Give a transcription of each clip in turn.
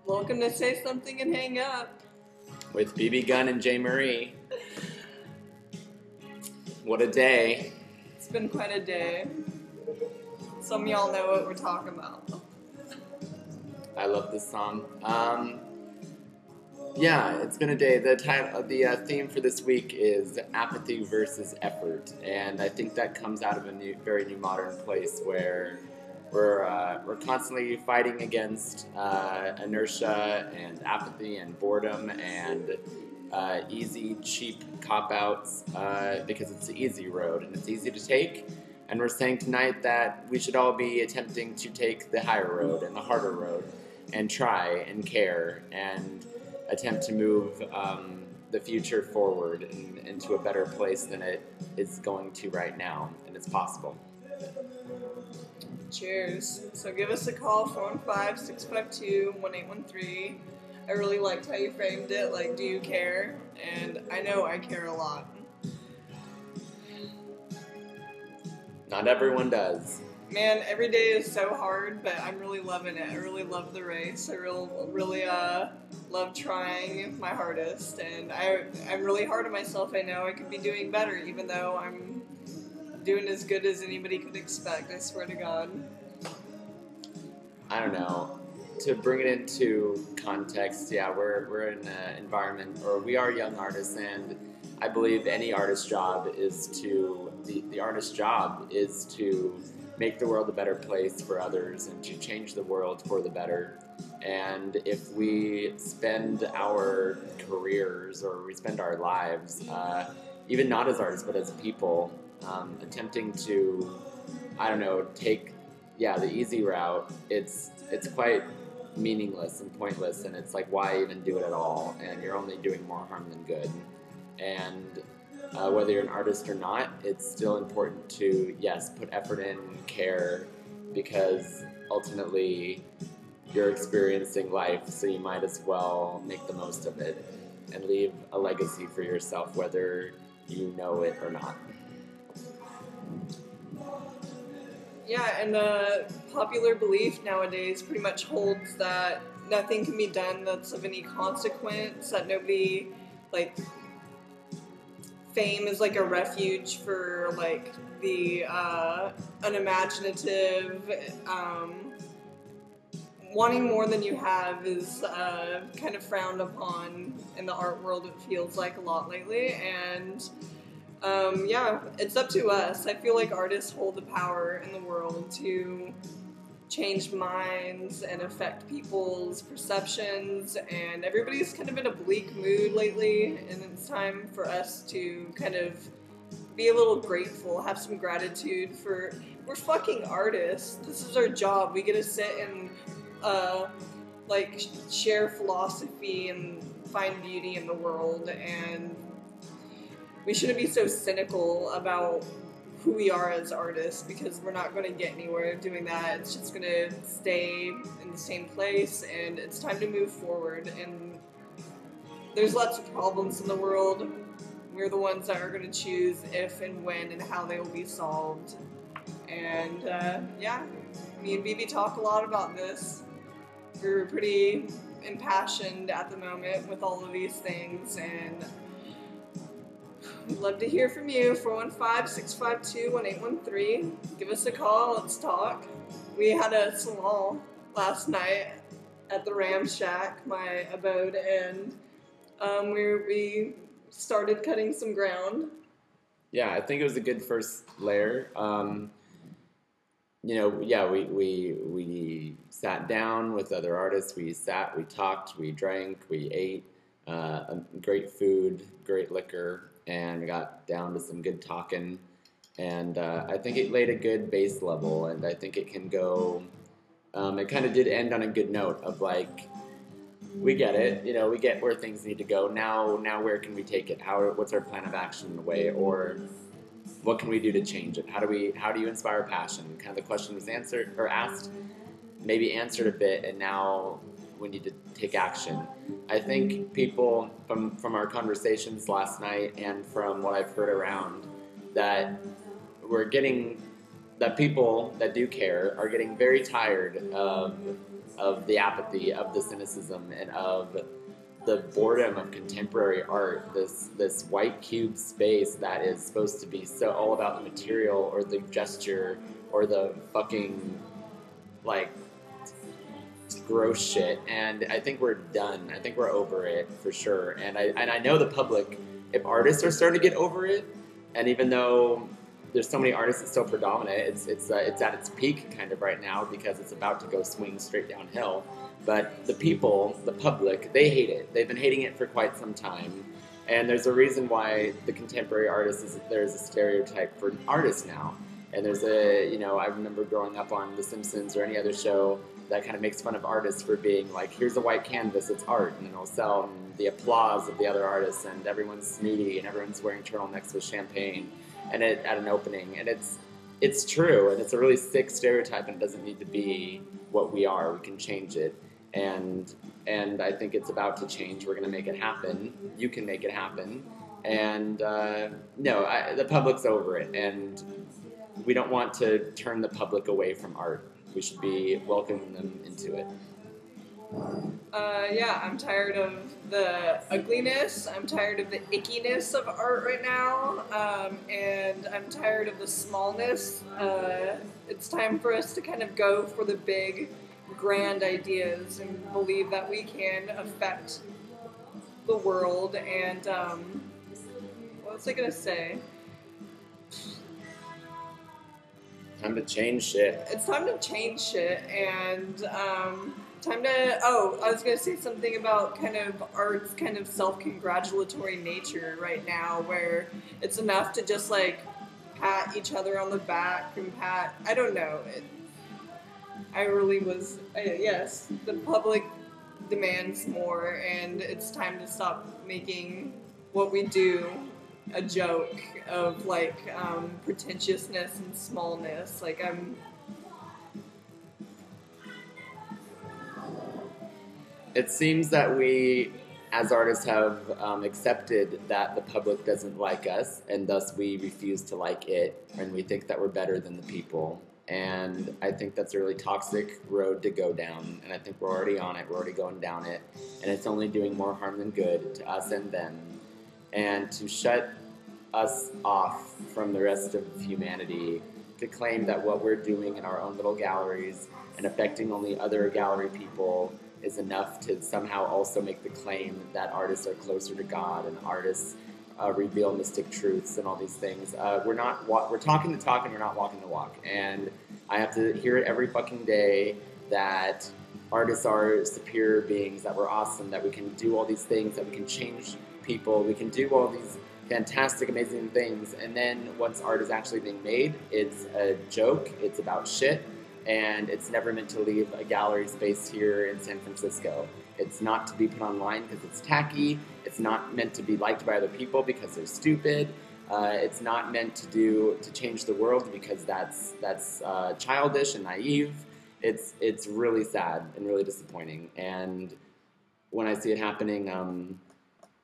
Welcome to Say Something and Hang Up. With BB Gunn and Jx Marie. What a day. It's been quite a day. Some of y'all know what we're talking about. I love this song. Yeah, it's been a day. The theme for this week is apathy versus effort, and I think that comes out of a very new modern place where we're constantly fighting against inertia and apathy and boredom and easy, cheap cop-outs because it's the easy road and it's easy to take. And we're saying tonight that we should all be attempting to take the higher road and the harder road and try and care and attempt to move the future forward and into a better place than it is going to right now, and it's possible. Cheers. So give us a call, 415-652-1813. I really liked how you framed it, like, do you care? And I know I care a lot. Not everyone does. Man, every day is so hard, but I'm really loving it. I really love the race. I really love trying my hardest, and I'm really hard on myself. I know I could be doing better, even though I'm doing as good as anybody could expect, I swear to God. I don't know. To bring it into context, yeah, we're in an environment, or we are young artists, and I believe any artist's job is the artist's job is to make the world a better place for others and to change the world for the better. And if we spend our careers or we spend our lives, even not as artists but as people, attempting to, I don't know, take the easy route, it's quite meaningless and pointless, and it's like, why even do it at all? And you're only doing more harm than good. And whether you're an artist or not, it's still important to, yes, put effort in and care, because ultimately you're experiencing life, so you might as well make the most of it and leave a legacy for yourself, whether you know it or not. Yeah, and the popular belief nowadays pretty much holds that nothing can be done that's of any consequence, that nobody, like, fame is like a refuge for, like, the unimaginative. Wanting more than you have is kind of frowned upon in the art world, it feels like, a lot lately, and it's up to us. I feel like artists hold the power in the world to change minds and affect people's perceptions, and everybody's kind of in a bleak mood lately, and it's time for us to kind of be a little grateful, have some gratitude we're fucking artists. This is our job. We get to sit and share philosophy and find beauty in the world, and we shouldn't be so cynical about who we are as artists, because we're not going to get anywhere doing that. It's just going to stay in the same place, and it's time to move forward. And there's lots of problems in the world. We're the ones that are going to choose if and when and how they will be solved. And me and BB talk a lot about this. We're pretty impassioned at the moment with all of these things, and we'd love to hear from you. 415-652-1813. Give us a call. Let's talk. We had a salon last night at the Ram Shack, my abode, and we started cutting some ground. Yeah, I think it was a good first layer. We sat down with other artists. We talked, we drank, we ate great food, great liquor, and we got down to some good talking. And I think it laid a good base level, and I think it can go. It kind of did end on a good note of, like, we get it, we get where things need to go. Now where can we take it? What's our plan of action in a way, or what can we do to change it? How do you inspire passion? Kind of the question was asked, maybe answered a bit, and now we need to take action. I think people from our conversations last night and from what I've heard around, that we're getting that people that do care are getting very tired of the apathy, of the cynicism, and of the boredom of contemporary art. This white cube space that is supposed to be so all about the material or the gesture or the fucking like gross shit. And I think we're done. I think we're over it for sure. And I know the public, if artists are starting to get over it, and even though there's so many artists that's still predominant, it's at its peak kind of right now because it's about to go swing straight downhill. But the people, the public, they hate it. They've been hating it for quite some time. And there's a reason why the contemporary artist there's a stereotype for artists now. And there's I remember growing up on The Simpsons or any other show that kind of makes fun of artists for being like, here's a white canvas, it's art, and it'll sell, and the applause of the other artists, and everyone's snooty, and everyone's wearing turtlenecks with champagne, and at an opening, and it's true, and it's a really sick stereotype, and it doesn't need to be what we are. We can change it, and I think it's about to change. We're going to make it happen. You can make it happen, and the public's over it, and we don't want to turn the public away from art. We should be welcoming them into it. I'm tired of the ugliness. I'm tired of the ickiness of art right now. And I'm tired of the smallness. It's time for us to kind of go for the big, grand ideas and believe that we can affect the world. And what was I going to say? Time to change shit. It's time to change shit, and time to. Oh, I was gonna say something about kind of art's kind of self-congratulatory nature right now, where it's enough to just like pat each other on the back and pat. I don't know. Yes, the public demands more, and it's time to stop making what we do a joke of like pretentiousness and smallness. Like It seems that we, as artists, have accepted that the public doesn't like us, and thus we refuse to like it, and we think that we're better than the people. And I think that's a really toxic road to go down, and I think we're already on it. We're already going down it, and it's only doing more harm than good to us and them. And to shut us off from the rest of humanity, to claim that what we're doing in our own little galleries and affecting only other gallery people is enough to somehow also make the claim that artists are closer to God and artists reveal mystic truths and all these things. We're talking the talk and we're not walking the walk. And I have to hear it every fucking day that artists are superior beings, that we're awesome, that we can do all these things, that we can change people, we can do all these fantastic, amazing things, and then once art is actually being made, it's a joke, it's about shit, and it's never meant to leave a gallery space here in San Francisco. It's not to be put online because it's tacky, it's not meant to be liked by other people because they're stupid, it's not meant to change the world because that's childish and naive. It's really sad and really disappointing, and when I see it happening,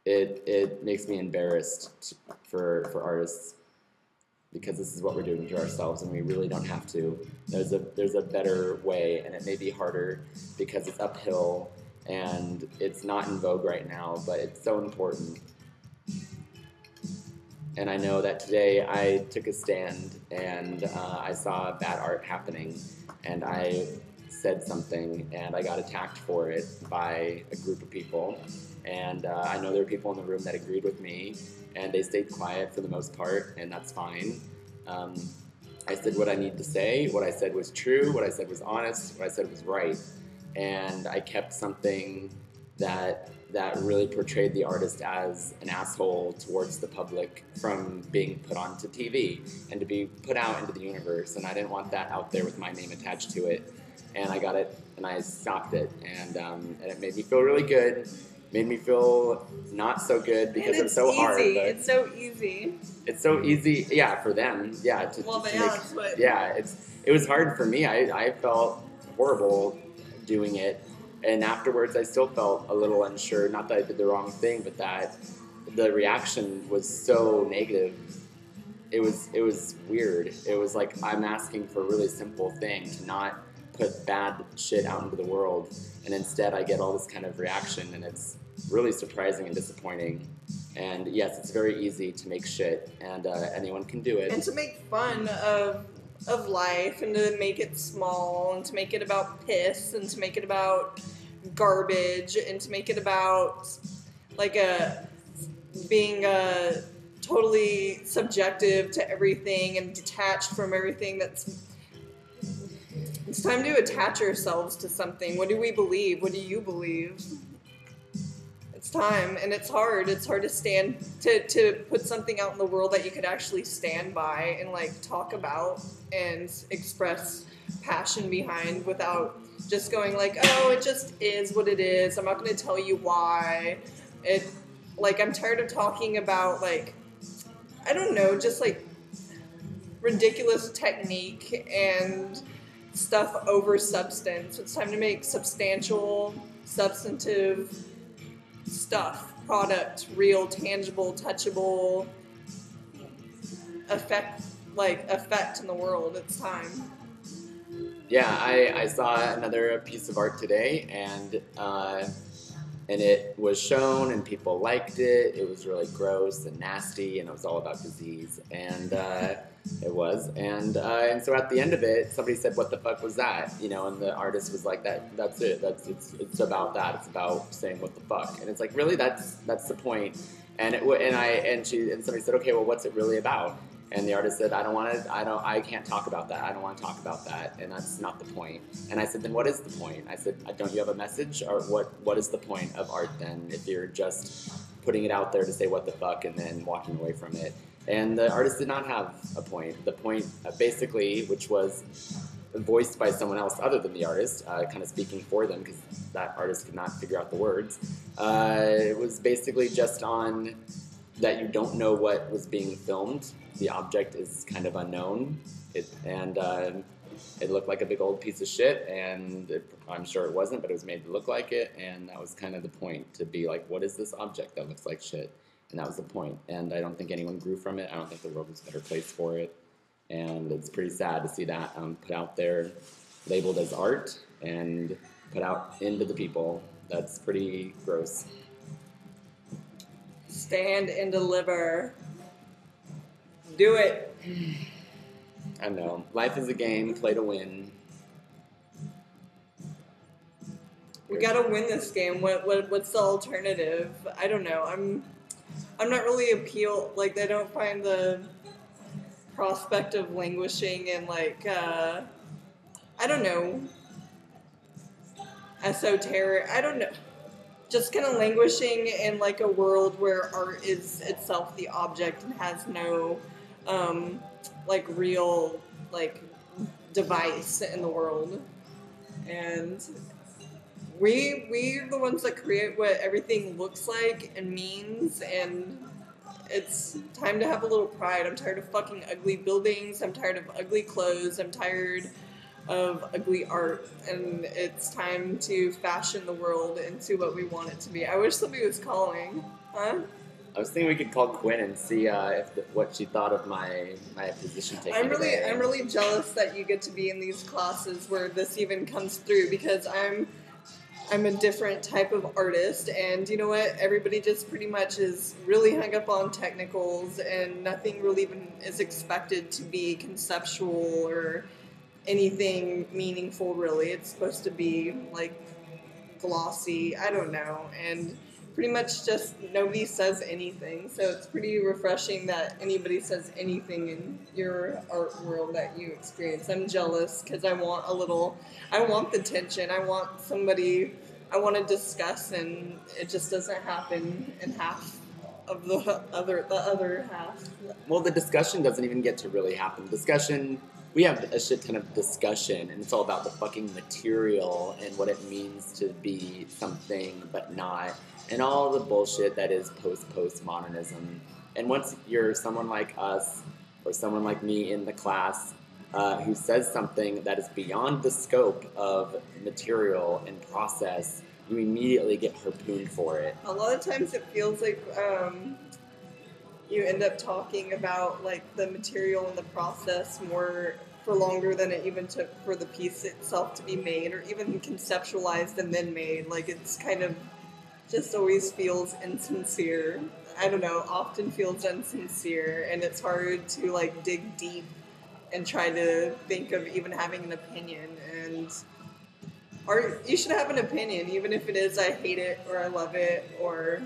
it makes me embarrassed for artists because this is what we're doing to ourselves, and we really don't have to. There's a better way, and it may be harder because it's uphill and it's not in vogue right now, but it's so important. And I know that today I took a stand and I saw bad art happening, and I said something, and I got attacked for it by a group of people. And I know there were people in the room that agreed with me, and they stayed quiet for the most part, and that's fine. I said what I need to say. What I said was true. What I said was honest. What I said was right. And I kept something that really portrayed the artist as an asshole towards the public from being put onto TV and to be put out into the universe. And I didn't want that out there with my name attached to it. And I got it, and I stopped it. And it made me feel really good. Made me feel not so good because it's so easy. hard. But it's so easy. It's so easy, yeah, for them, yeah. It was hard for me. I felt horrible doing it, and afterwards I still felt a little unsure. Not that I did the wrong thing, but that the reaction was so negative it was weird. It was like I'm asking for a really simple thing, to not put bad shit out into the world, and instead I get all this kind of reaction, and it's really surprising and disappointing. And yes, it's very easy to make shit, and anyone can do it. And to make fun of life, and to make it small, and to make it about piss, and to make it about garbage, and to make it about like being totally subjective to everything and detached from everything. It's time to attach ourselves to something. What do we believe? What do you believe? It's time, and it's hard. It's hard to stand to put something out in the world that you could actually stand by and like talk about and express passion behind, without just going like, oh, it just is what it is. I'm not going to tell you why. I'm tired of talking about like, I don't know, just like ridiculous technique and stuff over substance. It's time to make substantial, substantive stuff, product, real, tangible, touchable effect in the world. It's time. Yeah, I saw another piece of art today, and it was shown, and people liked it. It was really gross and nasty, and it was all about disease, and it was. And so at the end of it, somebody said, "What the fuck was that?" You know, and the artist was like, "That's it. It's about that. It's about saying what the fuck." And it's like, really, that's the point. And somebody said, "Okay, well, what's it really about?" And the artist said, I can't talk about that. I don't want to talk about that. And that's not the point. And I said, then what is the point? I said, don't you have a message? Or what is the point of art then, if you're just putting it out there to say what the fuck and then walking away from it? And the artist did not have a point. The point, basically, which was voiced by someone else other than the artist, kind of speaking for them, because that artist could not figure out the words, it was basically just on that you don't know what was being filmed. The object is kind of unknown, it looked like a big old piece of shit, and I'm sure it wasn't, but it was made to look like it, and that was kind of the point, to be like, what is this object that looks like shit? And that was the point, and I don't think anyone grew from it. I don't think the world was a better place for it, and it's pretty sad to see that put out there, labeled as art, and put out into the people. That's pretty gross. Stand and deliver. Do it. I know. Life is a game, play to win. We gotta win this game. What's the alternative? I don't know. I'm not really I don't find the prospect of languishing and I don't know, esoteric. I don't know. Just kind of languishing in like a world where art is itself the object and has no real device in the world. And we're the ones that create what everything looks like and means, and it's time to have a little pride. I'm tired of fucking ugly buildings. I'm tired of ugly clothes. I'm tired of ugly art, and it's time to fashion the world into what we want it to be. I wish somebody was calling. Huh? I was thinking we could call Quinn and see what she thought of my position taking. I'm really jealous that you get to be in these classes where this even comes through, because I'm a different type of artist, and you know what? Everybody just pretty much is really hung up on technicals, and nothing really even is expected to be conceptual or anything meaningful, really. It's supposed to be like glossy, I don't know, and pretty much just nobody says anything. So it's pretty refreshing that anybody says anything in your art world that you experience. I'm jealous because I want the tension. I want somebody I want to discuss, and it just doesn't happen in half of the other half. Well, the discussion doesn't even get to really happen. We have a shit ton of discussion, and it's all about the fucking material and what it means to be something but not, and all the bullshit that is postmodernism. And once you're someone like us, or someone like me in the class, who says something that is beyond the scope of material and process, you immediately get harpooned for it. A lot of times it feels like you end up talking about like the material and the process more for longer than it even took for the piece itself to be made or even conceptualized and then made. Like it's kind of just always feels insincere. I don't know, often feels insincere, and it's hard to like dig deep and try to think of even having an opinion. And or you should have an opinion, even if it is I hate it or I love it, or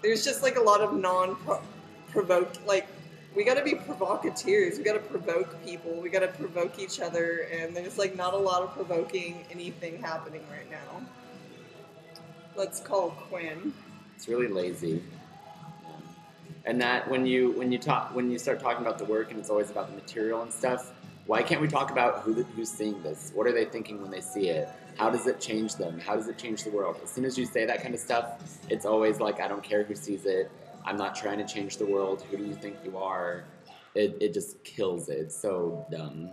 there's just like a lot of non-provoke, like we gotta be provocateurs, we gotta provoke people, we gotta provoke each other, and there's like not a lot of provoking anything happening right now. Let's call Quinn. It's really lazy. And that when you start talking about the work and it's always about the material and stuff, why can't we talk about who's seeing this? What are they thinking when they see it? How does it change them? How does it change the world? As soon as you say that kind of stuff, it's always like, I don't care who sees it. I'm not trying to change the world. Who do you think you are? It just kills it. It's so dumb.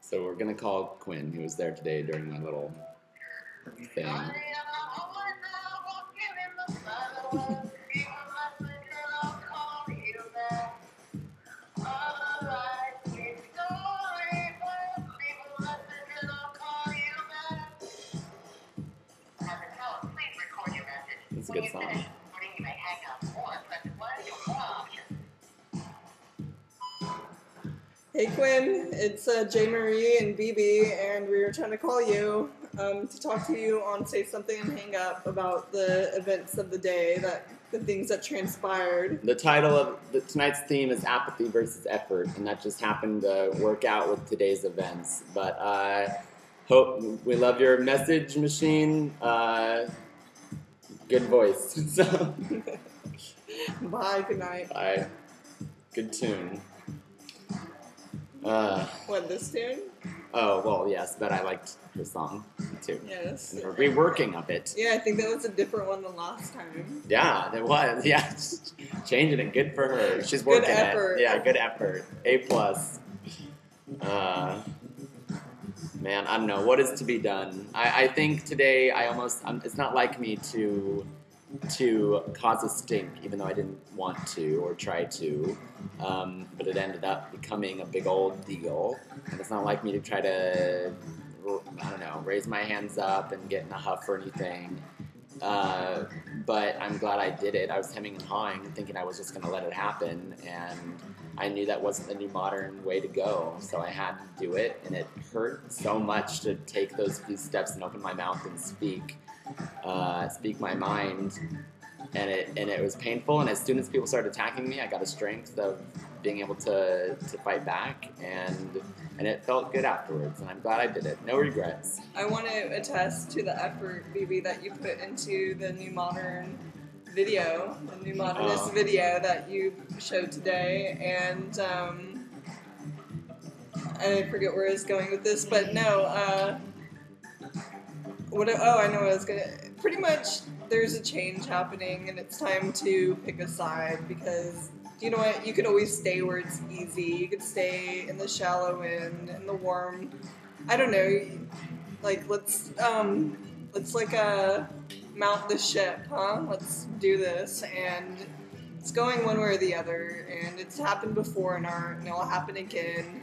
So we're gonna call Quinn, who was there today during my little thing. It's a good song. Hey Quinn, it's Jx Marie and B.B, and we were trying to call you to talk to you on Say Something and Hang Up about the events of the day, the things that transpired. The title of tonight's theme is Apathy versus Effort, and that just happened to work out with today's events. But hope we love your message machine. Good voice. So Bye, good night. bye. Good tune. What, this tune? Oh, well, yes, but I liked her song, too. Yes. And her reworking of it. Yeah, I think that was a different one than last time. Yeah, it was. Yeah, changing it. Good for her. She's working Good effort. it. Yeah, good effort. A+. Man, I don't know. What is to be done? I think today it's not like me to cause a stink, even though I didn't want to or try to. But it ended up becoming a big old deal. And it's not like me to try to, I don't know, raise my hands up and get in a huff or anything. But I'm glad I did it. I was hemming and hawing, thinking I was just going to let it happen. And I knew that wasn't the new modern way to go. So I had to do it. And it hurt so much to take those few steps and open my mouth and speak my mind, and it was painful. And as soon as people started attacking me, I got a strength of being able to fight back, and it felt good afterwards. And I'm glad I did it. No regrets. I want to attest to the effort, BB, that you put into the New Modern video, the New Modernist video that you showed today, and I forget where I was going with this, but no. I know what I was gonna. Pretty much, there's a change happening, and it's time to pick a side, because you know what? You could always stay where it's easy. You could stay in the shallow end, in the warm. I don't know. Like let's mount the ship, huh? Let's do this, and it's going one way or the other. And it's happened before in art, and it'll happen again.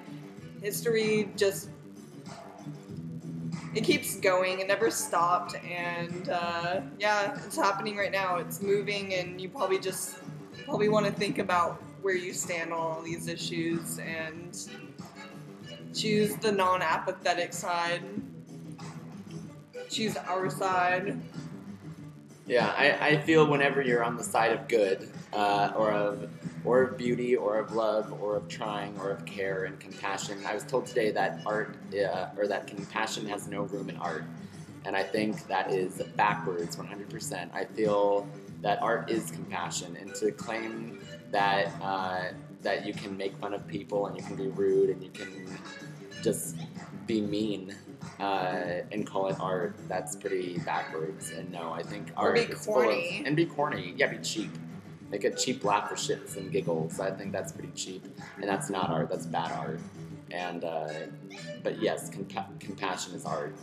History just. It keeps going. It never stopped, and it's happening right now. It's moving, and you probably want to think about where you stand on all these issues and choose the non-apathetic side. Choose our side. Yeah, I feel whenever you're on the side of good, or of beauty, or of love, or of trying, or of care and compassion. I was told today that art, or that compassion has no room in art. And I think that is backwards 100%. I feel that art is compassion, and to claim that that you can make fun of people, and you can be rude, and you can just be mean, and call it art, that's pretty backwards. And no, I think art is corny. And be corny. Yeah, be cheap. Make a cheap laugh for shits and giggles. I think that's pretty cheap, and that's not art. That's bad art. And but yes, compassion is art,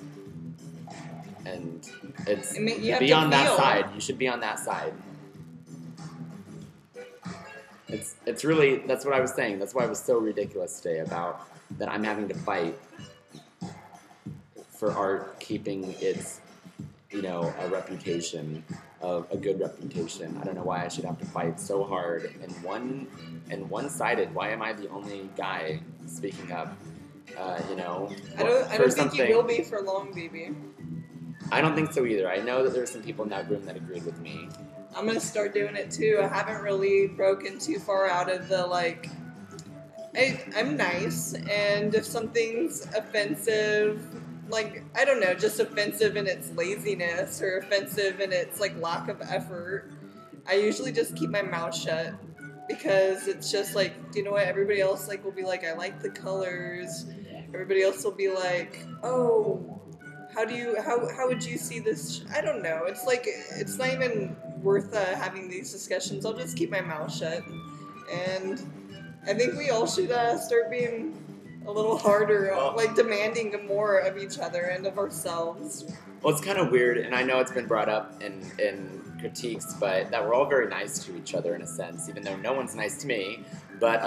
and it's be on that side. You should be on that side. It's really, that's what I was saying. That's why it was so ridiculous today about that I'm having to fight for art keeping its, a reputation, of a good reputation. I don't know why I should have to fight so hard and one-sided. Why am I the only guy speaking up? I don't think you will be for long, BB. I don't think so either. I know that there's some people in that room that agreed with me. I'm gonna start doing it too. I haven't really broken too far out of the I'm nice, and if something's offensive, I don't know, just offensive in its laziness or offensive in its lack of effort, I usually just keep my mouth shut, because it's just you know what? Everybody else will be like, I like the colors. Everybody else will be like, oh, how would you see this? I don't know. It's not even worth having these discussions. I'll just keep my mouth shut, and I think we all should start being a little harder, demanding more of each other and of ourselves. Well, it's kind of weird, and I know it's been brought up in critiques, but that we're all very nice to each other in a sense, even though no one's nice to me, but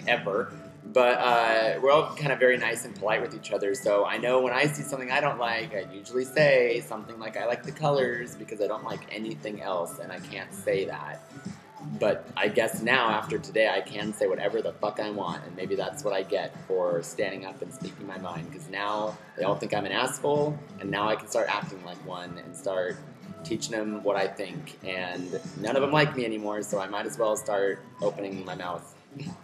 ever. But we're all kind of very nice and polite with each other, so I know when I see something I don't like, I usually say something like, I like the colors, because I don't like anything else, and I can't say that. But I guess now, after today, I can say whatever the fuck I want, and maybe that's what I get for standing up and speaking my mind, because now they all think I'm an asshole, and now I can start acting like one and start teaching them what I think, and none of them like me anymore, so I might as well start opening my mouth.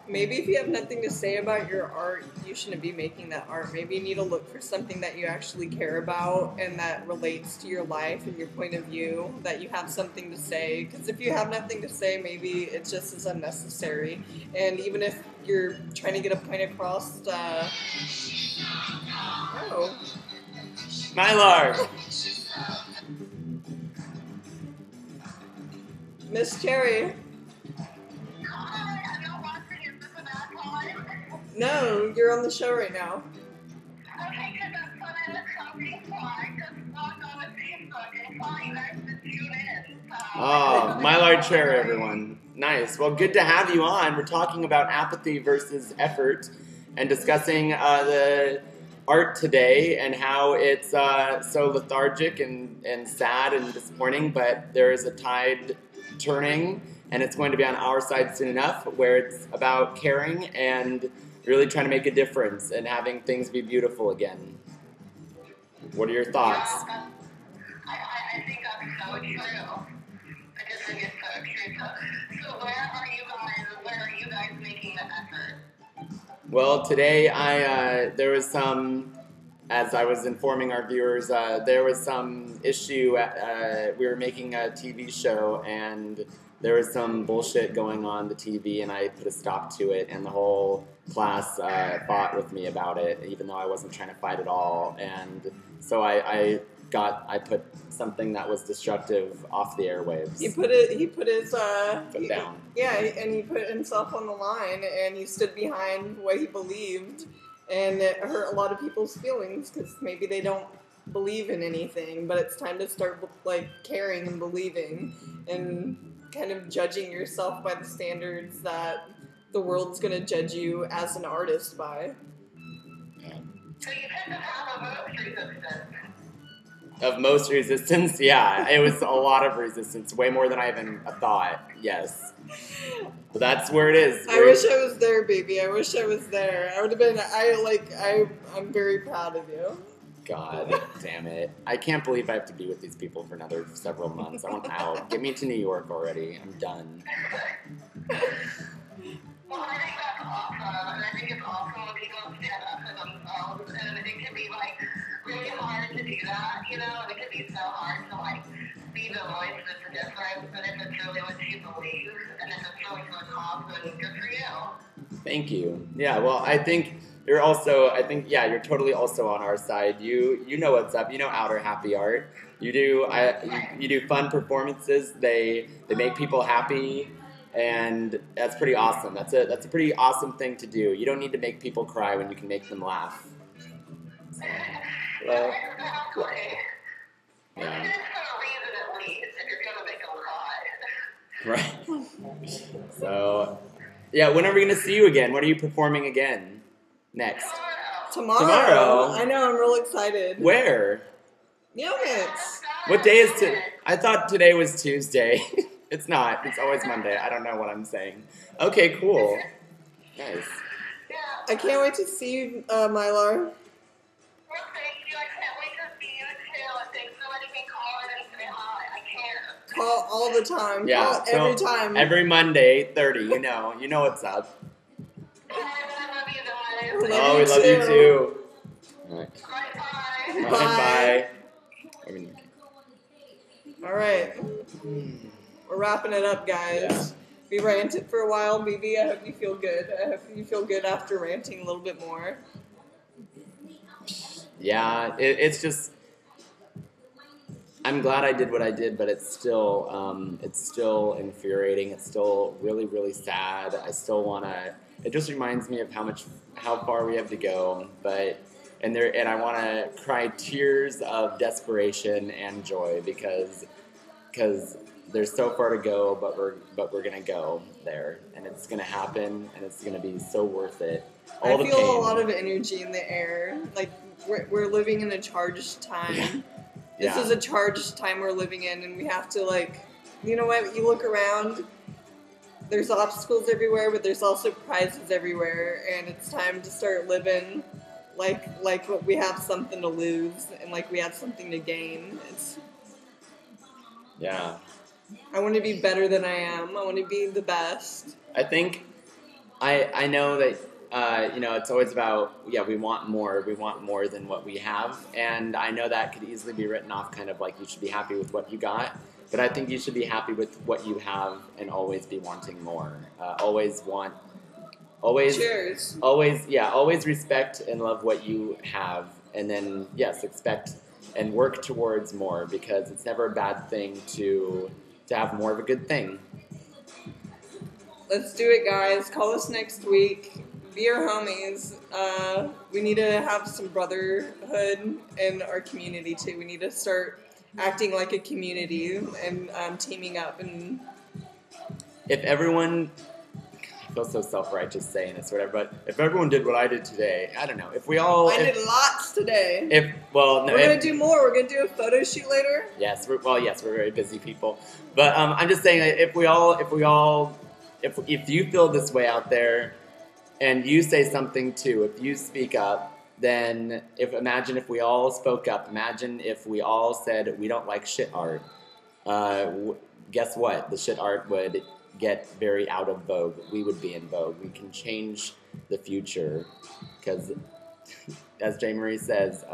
Maybe if you have nothing to say about your art, you shouldn't be making that art. Maybe you need to look for something that you actually care about and that relates to your life and your point of view, that you have something to say. Because if you have nothing to say, maybe it just is unnecessary. And even if you're trying to get a point across, Mylar! Miss Cherry. No, you're on the show right now. Okay, because that's what I was hoping for. I just logged on to Facebook and saw you guys to tune in. Oh, Mylar Cherry, everyone. Nice. Well, good to have you on. We're talking about apathy versus effort and discussing the art today and how it's so lethargic and sad and disappointing, but there is a tide turning, and it's going to be on our side soon enough, where it's about caring and really trying to make a difference and having things be beautiful again. What are your thoughts? Yeah, I think that's so true. I just think it's so true. So where are you guys making the effort? Well, today there was some, as I was informing our viewers, there was some issue. We were making a TV show, and there was some bullshit going on the TV, and I put a stop to it, and the whole class fought with me about it, even though I wasn't trying to fight at all. And so I put something that was destructive off the airwaves. He put his foot down. Yeah, and he put himself on the line, and he stood behind what he believed, and it hurt a lot of people's feelings, because maybe they don't believe in anything, but it's time to start caring and believing and kind of judging yourself by the standards that the world's going to judge you as an artist by. So you picked the path of most resistance. Of most resistance? Yeah, it was a lot of resistance, way more than I even thought, yes. But that's where it is. I wish I was there, baby. I wish I was there. I would have been, I'm very proud of you. God damn it. I can't believe I have to be with these people for another several months. I want out. Get me to New York already. I'm done. Well, I think that's awesome, and I think it's awesome when people stand up for themselves, and it can be, really hard to do that, and it can be so hard to, be the voice that's different, but if it's really what you believe, and if it's really for the cause, then good for you. Thank you. Yeah, well, I think you're totally also on our side. You know what's up. You know Outer Happy Art. You do fun performances. They make people happy, and that's pretty awesome. That's a pretty awesome thing to do. You don't need to make people cry when you can make them laugh. So, Exactly. yeah. There's a reason at least if you're gonna make them cry. Right. So, yeah, when are we going to see you again? When are you performing again? Next. Tomorrow. I know, I'm real excited. Where? Youngits. What day is today? I thought today was Tuesday. It's not. It's always Monday. I don't know what I'm saying. Okay, cool. Nice. I can't wait to see you, Mylar. Well, thank you. I can't wait to see you too. And thanks for letting me call in and say hi. I can't. Call all the time. Yeah. Call every time. Every Monday, 8:30. You know what's up. I love you guys. Oh, we love you too. All right. Bye-bye. Bye. All right. We're wrapping it up, guys. Yeah. We ranted for a while, BB. I hope you feel good. I hope you feel good after ranting a little bit more. Yeah, it's just. I'm glad I did what I did, but it's still infuriating. It's still really, really sad. I still wanna. It just reminds me of how far we have to go. And I want to cry tears of desperation and joy because there's so far to go, but we're gonna go there, and it's gonna happen, and it's gonna be so worth it. I feel a lot of energy in the air. Like we're living in a charged time. This is a charged time we're living in, and we have to, like, you know what? You look around, there's obstacles everywhere, but there's also prizes everywhere, and it's time to start living like we have something to lose and like we have something to gain. I want to be better than I am. I want to be the best. I think I know that it's always about we want more than what we have, and I know that could easily be written off kind of like you should be happy with what you got, but I think you should be happy with what you have and always be wanting more. Cheers. Always respect and love what you have, and then expect and work towards more, because it's never a bad thing to have more of a good thing. Let's do it, guys. Call us next week. Be our homies. We need to have some brotherhood in our community too. We need to start acting like a community and teaming up. And if everyone, I feel so self-righteous saying this, whatever, but if everyone did what I did today, I don't know. If we all, I did lots today. We're gonna do more. We're gonna do a photo shoot later. Yes, we're very busy people. But I'm just saying that if you feel this way out there, and you say something too, if you speak up, then imagine if we all spoke up. Imagine if we all said we don't like shit art. Guess what? The shit art would get very out of vogue. We would be in vogue. We can change the future, because, as Jx Marie says,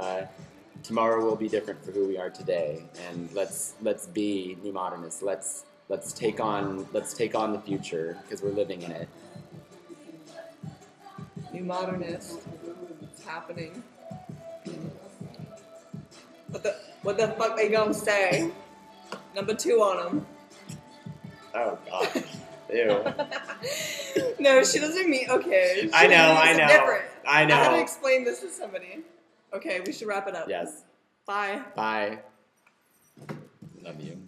tomorrow will be different for who we are today. And let's be new modernists. Let's take on the future, because we're living in it. New modernist. It's happening. What the fuck they gonna say? Number 2 on them. Oh God. Ew. No, she doesn't mean. Okay. I know. Different. I know. I had to explain this to somebody. Okay, we should wrap it up. Yes. Bye. Bye. Love you.